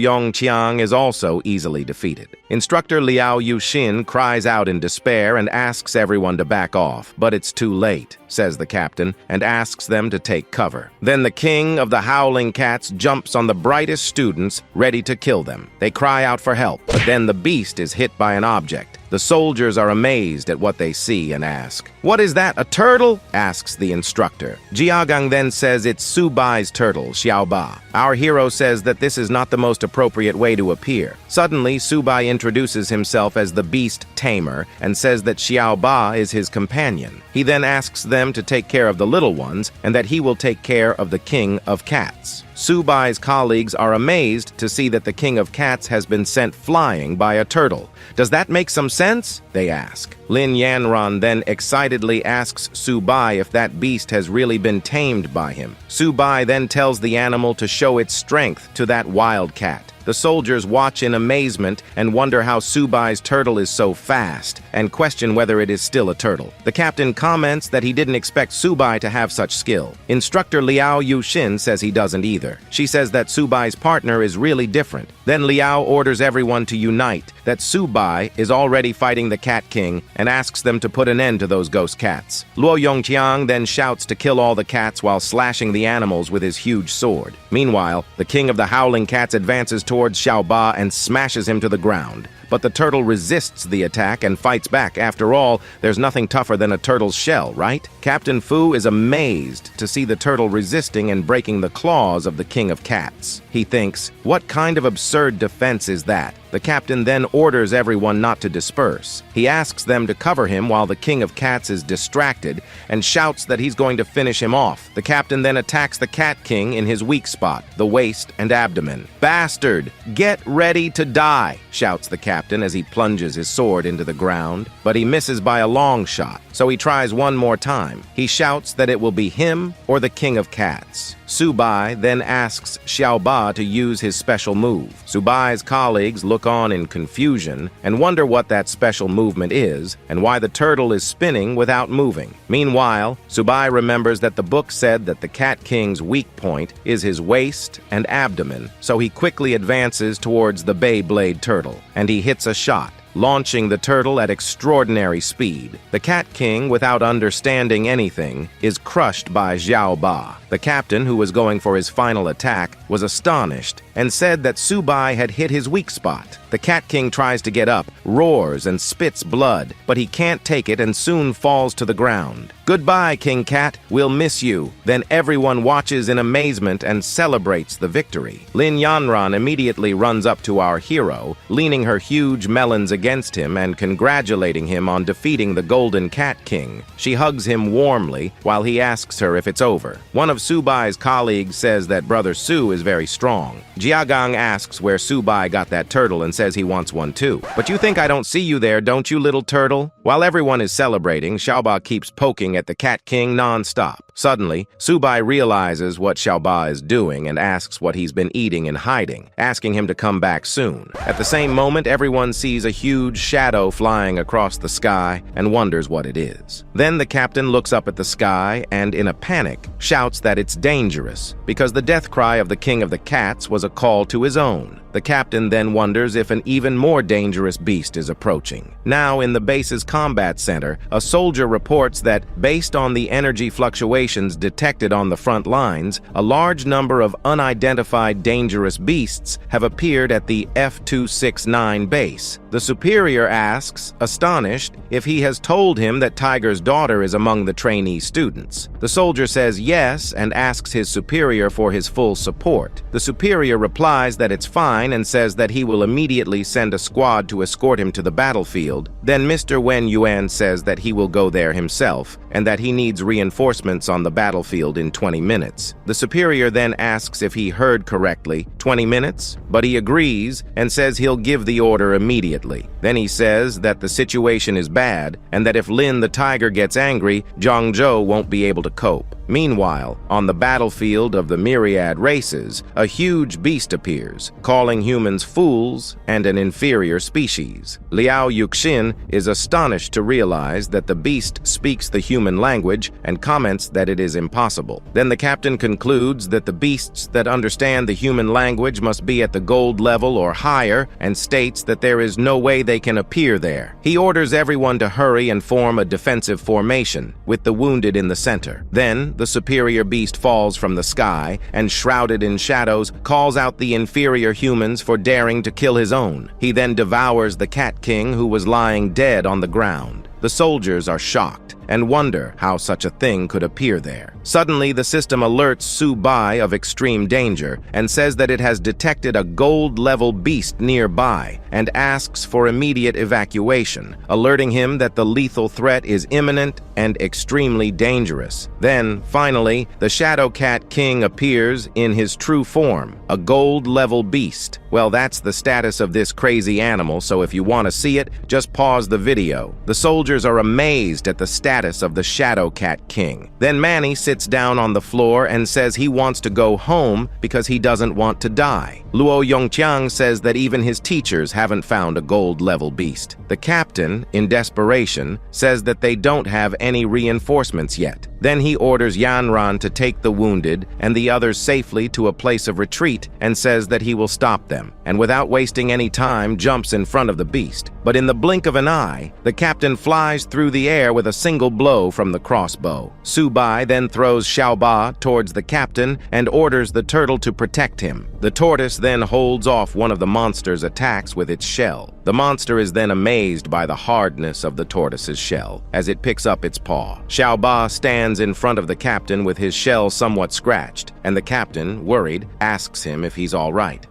A: Yongqiang is also easily defeated. Instructor Liao Yuxin cries out in despair and asks everyone to back off, but it's too late, says the captain, and asks them to take cover. Then the king of the howling cats jumps on the brightest students, ready to kill them. They cry out for help, but then the beast is hit by an object. The soldiers are amazed at what they see and ask, "What is that, a turtle?" asks the instructor. Jiagang then says it's Su Bai's turtle, Xiao Ba. Our hero says that this is not the most appropriate way to appear. Suddenly, Su Bai introduces himself as the beast Tamer and says that Xiao Ba is his companion. He then asks them to take care of the little ones and that he will take care of the king of cats. Su Bai's colleagues are amazed to see that the king of cats has been sent flying by a turtle. Does that make some sense? They ask. Lin Yanran then excitedly asks Su Bai if that beast has really been tamed by him. Su Bai then tells the animal to show its strength to that wild cat. The soldiers watch in amazement and wonder how Su Bai's turtle is so fast and question whether it is still a turtle. The captain comments that he didn't expect Su Bai to have such skill. Instructor Liao Yuxin says he doesn't either. She says that Su Bai's partner is really different. Then Liao orders everyone to unite, that Su Bai is already fighting the Cat King and asks them to put an end to those ghost cats. Luo Yongqiang then shouts to kill all the cats while slashing the animals with his huge sword. Meanwhile, the king of the howling cats advances towards Xiao Ba and smashes him to the ground. But the turtle resists the attack and fights back. After all, there's nothing tougher than a turtle's shell, right? Captain Fu is amazed to see the turtle resisting and breaking the claws of the king of cats. He thinks, what kind of absurd defense is that? The captain then orders everyone not to disperse. He asks them to cover him while the king of cats is distracted and shouts that he's going to finish him off. The captain then attacks the cat king in his weak spot, the waist and abdomen. "Bastard, get ready to die," shouts the captain as he plunges his sword into the ground. But he misses by a long shot, so he tries one more time. He shouts that it will be him or the king of cats. Su Bai then asks Xiao Ba to use his special move. Su Bai's colleagues look on in confusion and wonder what that special movement is and why the turtle is spinning without moving. Meanwhile, Su Bai remembers that the book said that the Cat King's weak point is his waist and abdomen, so he quickly advances towards the Beyblade turtle, and he hits a shot. launching the turtle at extraordinary speed. The Cat King, without understanding anything, is crushed by Xiao Ba. The captain, who was going for his final attack, was astonished and said that Su Bai had hit his weak spot. The Cat King tries to get up, roars, and spits blood, but he can't take it and soon falls to the ground. "Goodbye, King Cat, we'll miss you." Then everyone watches in amazement and celebrates the victory. Lin Yanran immediately runs up to our hero, leaning her huge melons against him and congratulating him on defeating the Golden Cat King. She hugs him warmly while he asks her if it's over. One of Su Bai's colleagues says that Brother Su is very strong. Jiagang asks where Su Bai got that turtle and says he wants one too. "But you think I don't see you there, don't you, little turtle?" While everyone is celebrating, Xiao Ba keeps poking at the Cat King non-stop. Suddenly, Su Bai realizes what Xiao Ba is doing and asks what he's been eating and hiding, asking him to come back soon. At the same moment, everyone sees a huge shadow flying across the sky and wonders what it is. Then the captain looks up at the sky and, in a panic, shouts that it's dangerous because the death cry of the King of the Cats was a call to his own. The captain then wonders if an even more dangerous beast is approaching. Now, in the base's combat center, a soldier reports that, based on the energy fluctuations detected on the front lines, a large number of unidentified dangerous beasts have appeared at the F-269 base. The superior asks, astonished, if he has told him that Tiger's daughter is among the trainee students. The soldier says yes and asks his superior for his full support. The superior replies that it's fine and says that he will immediately send a squad to escort him to the battlefield. Then Mr. Wen Yuan says that he will go there himself and that he needs reinforcements on the battlefield in 20 minutes. The superior then asks if he heard correctly, 20 minutes? But he agrees and says he'll give the order immediately. Then he says that the situation is bad and that if Lin the Tiger gets angry, Jang Joo won't be able to cope. Meanwhile, on the battlefield of the myriad races, a huge beast appears, calling humans fools and an inferior species. Liao Yuxin is astonished to realize that the beast speaks the human language and comments that it is impossible. Then the captain concludes that the beasts that understand the human language must be at the gold level or higher and states that there is no way they can appear there. He orders everyone to hurry and form a defensive formation, with the wounded in the center. Then, the superior beast falls from the sky and, shrouded in shadows, calls out the inferior humans for daring to kill his own. He then devours the Cat King, who was lying dead on the ground. The soldiers are shocked and wonder how such a thing could appear there. Suddenly, the system alerts Su Bai of extreme danger and says that it has detected a gold-level beast nearby and asks for immediate evacuation, alerting him that the lethal threat is imminent and extremely dangerous. Then, finally, the Shadow Cat King appears in his true form, a gold-level beast. Well, that's the status of this crazy animal, so if you want to see it, just pause the video. The soldiers are amazed at the status of the Shadow Cat King. Then Manny sits down on the floor and says he wants to go home because he doesn't want to die. Luo Yongqiang says that even his teachers haven't found a gold-level beast. The captain, in desperation, says that they don't have any reinforcements yet. Then he orders Yanran to take the wounded and the others safely to a place of retreat and says that he will stop them, and without wasting any time jumps in front of the beast. But in the blink of an eye, the captain flies through the air with a single blow from the crossbow. Su Bai then throws Xiao Ba towards the captain and orders the turtle to protect him. The tortoise then holds off one of the monster's attacks with its shell. The monster is then amazed by the hardness of the tortoise's shell as it picks up its paw. Xiao Ba stands in front of the captain with his shell somewhat scratched, and the captain, worried, asks him if he's all right.